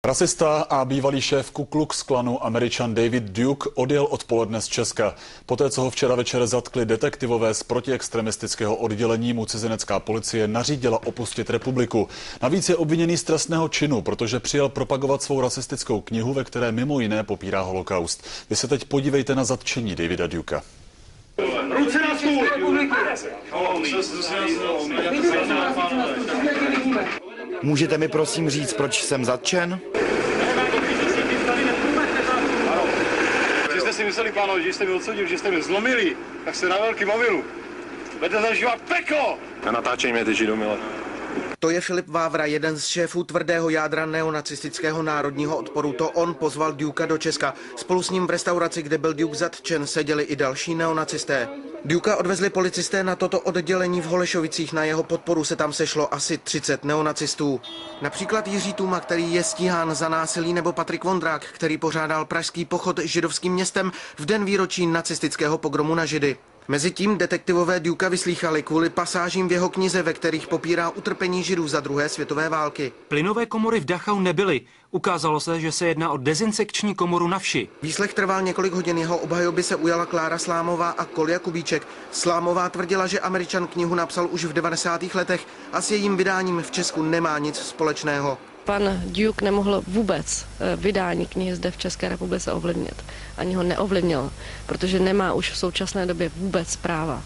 Rasista a bývalý šéf Ku Klux Klanu Američan David Duke odjel odpoledne z Česka. Poté, co ho včera večer zatkli detektivové z protiextremistického oddělení, mu cizinecká policie nařídila opustit republiku. Navíc je obviněný z trestného činu, protože přijel propagovat svou rasistickou knihu, ve které mimo jiné popírá holokaust. Vy se teď podívejte na zatčení Davida Dukea. Ruce na stůl! Můžete mi prosím říct, proč jsem zatčen? Že jste si mysleli, pánové, že jste mi odsudil, že jste mi zlomili, tak jste na velký mobilu. Budete zažívat peklo! A natáčej mě ty židomile. To je Filip Vávra, jeden z šéfů tvrdého jádra neonacistického národního odporu. To on pozval Dukea do Česka. Spolu s ním v restauraci, kde byl Duke zatčen, seděli i další neonacisté. Dukea odvezli policisté na toto oddělení v Holešovicích. Na jeho podporu se tam sešlo asi 30 neonacistů. Například Jiří Tůma, který je stíhán za násilí, nebo Patrik Vondrák, který pořádal pražský pochod židovským městem v den výročí nacistického pogromu na Židy. Mezitím detektivové Dukea vyslýchali kvůli pasážím v jeho knize, ve kterých popírá utrpení Židů za druhé světové války. Plynové komory v Dachau nebyly. Ukázalo se, že se jedná o dezinsekční komoru na vši. Výslech trval několik hodin, jeho obhajoby se ujala Klára Slámová a Kolja Kubíček. Slámová tvrdila, že Američan knihu napsal už v 90. letech a s jejím vydáním v Česku nemá nic společného. Pan Duke nemohl vůbec vydání knihy zde v České republice ovlivnit. Ani ho neovlivnil, protože nemá už v současné době vůbec práva.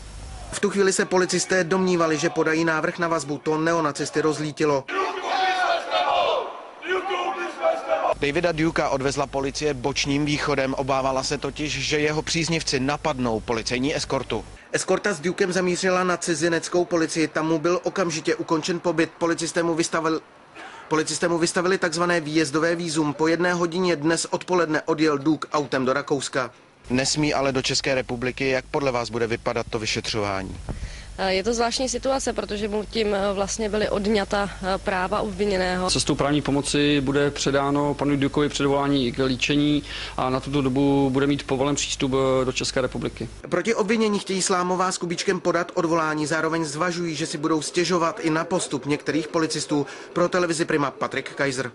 V tu chvíli se policisté domnívali, že podají návrh na vazbu. To neonacisty rozlítilo. Davida Dukea odvezla policie bočním východem. Obávala se totiž, že jeho příznivci napadnou policejní eskortu. Eskorta s Dukem zamířila na cizineckou policii. Tam mu byl okamžitě ukončen pobyt. Policisté mu vystavili takzvané výjezdové vízum. Po 1 hodině dnes odpoledne odjel Duke autem do Rakouska. Nesmí ale do České republiky. Jak podle vás bude vypadat to vyšetřování? Je to zvláštní situace, protože mu tím vlastně byly odňata práva obviněného. Cestou právní pomoci bude předáno panu Dukeovi předvolání k líčení a na tuto dobu bude mít povolen přístup do České republiky. Proti obvinění chtějí Slámová s Kubíčkem podat odvolání, zároveň zvažují, že si budou stěžovat i na postup některých policistů. Pro televizi Prima Patrik Kaiser.